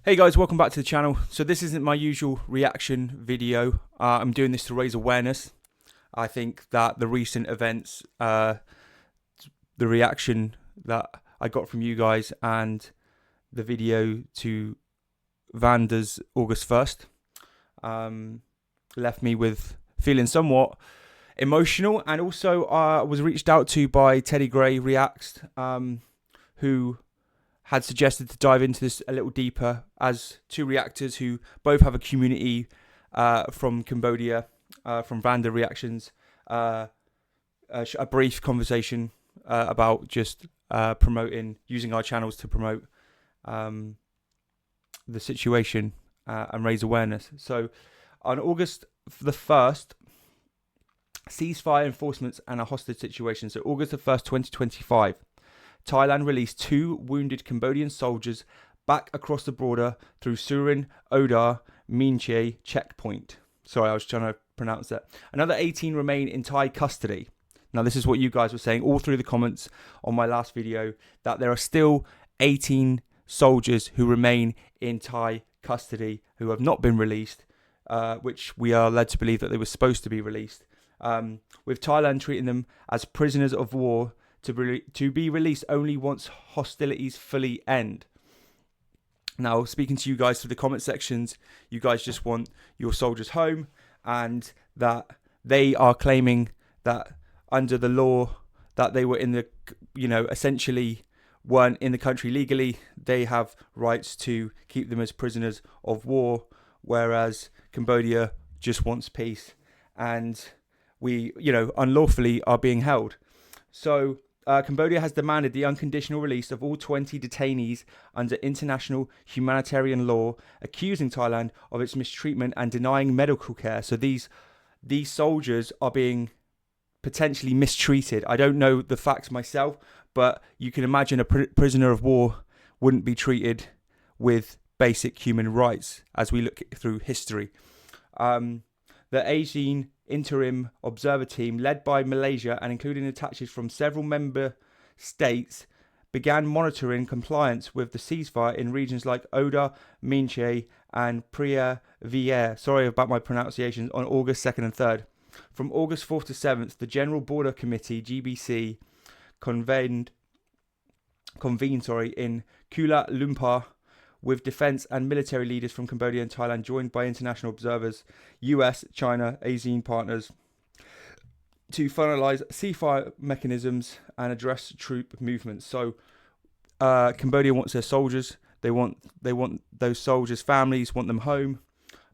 Hey guys, welcome back to the channel. So this isn't my usual reaction video. I'm doing this to raise awareness. I think that the recent events, the reaction that I got from you guys and the video to Vanda's August 1st left me with feeling somewhat emotional, and also was reached out to by Teddy Gray Reacts, who had suggested to dive into this a little deeper as two reactors who both have a community from Cambodia, from Vanda Reactions, a brief conversation about just using our channels to promote the situation and raise awareness. So on August the 1st, ceasefire enforcements and a hostage situation. So August the 1st, 2025. Thailand released 2 wounded Cambodian soldiers back across the border through Surin Odar Minche checkpoint. Sorry, I was trying to pronounce that. Another 18 remain in Thai custody. Now, this is what you guys were saying all through the comments on my last video, that there are still 18 soldiers who remain in Thai custody who have not been released, which we are led to believe that they were supposed to be released, with Thailand treating them as prisoners of war to be released only once hostilities fully end. Now, speaking to you guys through the comment sections, you guys just want your soldiers home, and that they are claiming that under the law that they were in the, essentially weren't in the country legally. They have rights to keep them as prisoners of war, whereas Cambodia just wants peace, and we, unlawfully are being held. So Cambodia has demanded the unconditional release of all 20 detainees under international humanitarian law, accusing Thailand of its mistreatment and denying medical care. So these soldiers are being potentially mistreated. I don't know the facts myself, but you can imagine a prisoner of war wouldn't be treated with basic human rights as we look through history. The ASEAN Interim Observer Team, led by Malaysia and including attaches from several member states, began monitoring compliance with the ceasefire in regions like Oda, Minche and Priya Vier, sorry about my pronunciations, on August 2nd and 3rd. From August 4th to 7th, the General Border Committee, GBC, convened in Kuala Lumpur with defense and military leaders from Cambodia and Thailand, joined by international observers, US, China, ASEAN partners, to finalize ceasefire mechanisms and address troop movements. So Cambodia wants their soldiers. They want those soldiers' families, want them home.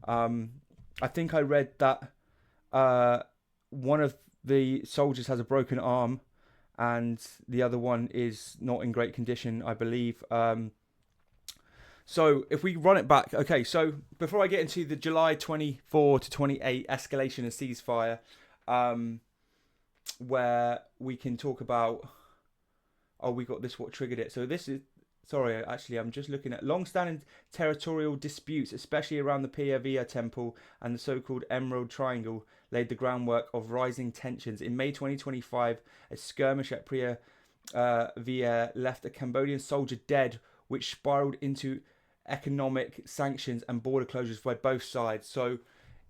I think I read that one of the soldiers has a broken arm and the other one is not in great condition, I believe. So if we run it back, okay, so before I get into the July 24 to 28 escalation and ceasefire, where we can talk about, we got this, what triggered it. So this is, sorry, actually, I'm just looking at long-standing territorial disputes, especially around the Pia Via Temple and the so-called Emerald Triangle, laid the groundwork of rising tensions. In May 2025, a skirmish at Pia Via left a Cambodian soldier dead, which spiraled into economic sanctions and border closures by both sides. So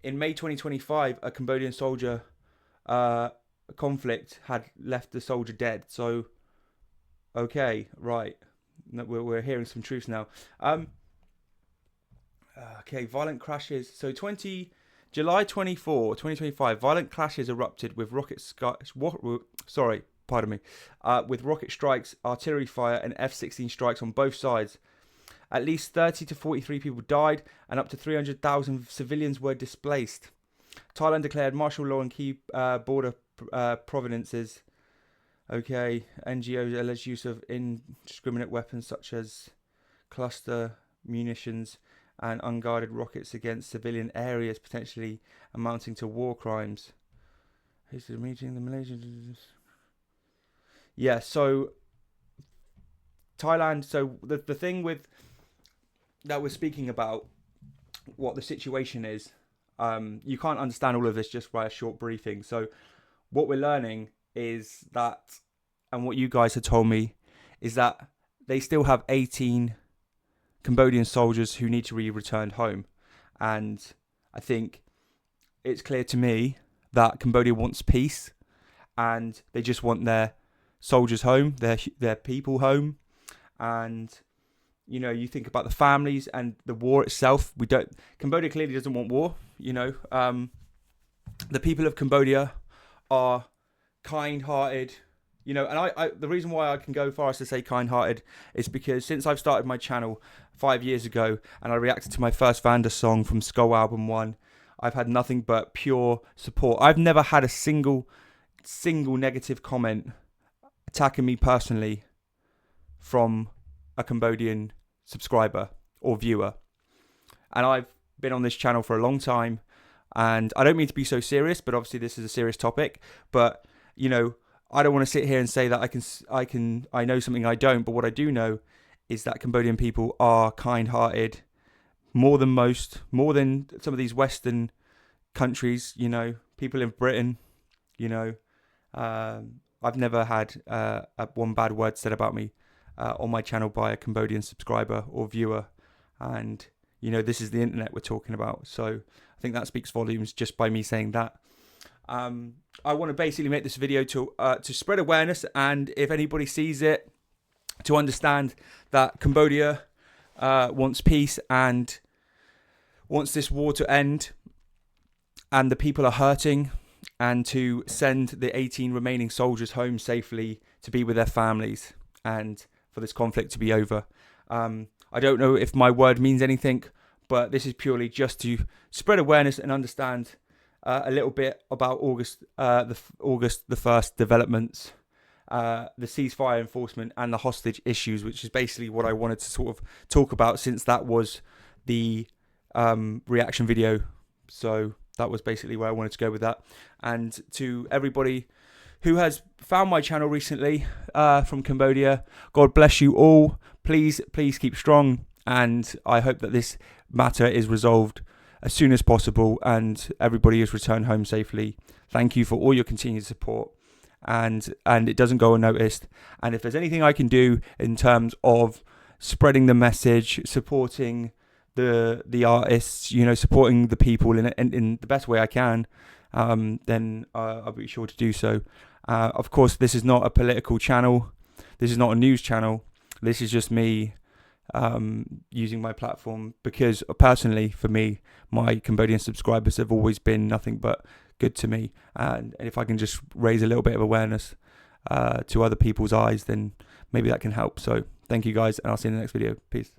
in May 2025, a Cambodian soldier conflict had left the soldier dead. So, okay, right. We're hearing some truths now. Okay, violent crashes. So July 24, 2025, violent clashes erupted with rocket strikes, artillery fire and F-16 strikes on both sides. At least 30 to 43 people died and up to 300,000 civilians were displaced. Thailand declared martial law in key border provinces. Okay, NGOs alleged use of indiscriminate weapons such as cluster munitions and unguarded rockets against civilian areas, potentially amounting to war crimes. Who's the meeting? The Malaysians? Yeah, so Thailand. So the thing with that we're speaking about, what the situation is, you can't understand all of this just by a short briefing. So what we're learning is that, and what you guys have told me, is that they still have 18 Cambodian soldiers who need to be returned home. And I think it's clear to me that Cambodia wants peace, and they just want their soldiers home, their people home. And you know, you think about the families and the war itself. Cambodia clearly doesn't want war. You know, the people of Cambodia are kind-hearted. You know, and I the reason why I can go far as to say kind-hearted is because since I've started my channel 5 years ago and I reacted to my first Vanda song from Skull Album 1, I've had nothing but pure support. I've never had a single negative comment attacking me personally from a Cambodian subscriber or viewer. And I've been on this channel for a long time, and I don't mean to be so serious, but obviously this is a serious topic. But you know, I don't want to sit here and say that I know something I don't. But what I do know is that Cambodian people are kind-hearted, more than some of these Western countries. You know, people in Britain. You know, I've never had one bad word said about me on my channel by a Cambodian subscriber or viewer. And you know, this is the internet we're talking about, so I think that speaks volumes just by me saying that. I want to basically make this video to spread awareness, and if anybody sees it, to understand that Cambodia wants peace and wants this war to end, and the people are hurting, and to send the 18 remaining soldiers home safely to be with their families and for this conflict to be over. I don't know if my word means anything, but this is purely just to spread awareness and understand a little bit about August the 1st developments, the ceasefire enforcement and the hostage issues, which is basically what I wanted to sort of talk about, since that was the reaction video. So that was basically where I wanted to go with that. And to everybody who has found my channel recently from Cambodia, God bless you all. Please keep strong, and I hope that this matter is resolved as soon as possible and everybody is returned home safely. Thank you for all your continued support, and it doesn't go unnoticed. And if there's anything I can do in terms of spreading the message, supporting the artists, you know, supporting the people in the best way I can, then I'll be sure to do so. Of course, this is not a political channel. This is not a news channel. This is just me using my platform because personally, for me, my Cambodian subscribers have always been nothing but good to me. And if I can just raise a little bit of awareness to other people's eyes, then maybe that can help. So thank you guys, and I'll see you in the next video. Peace.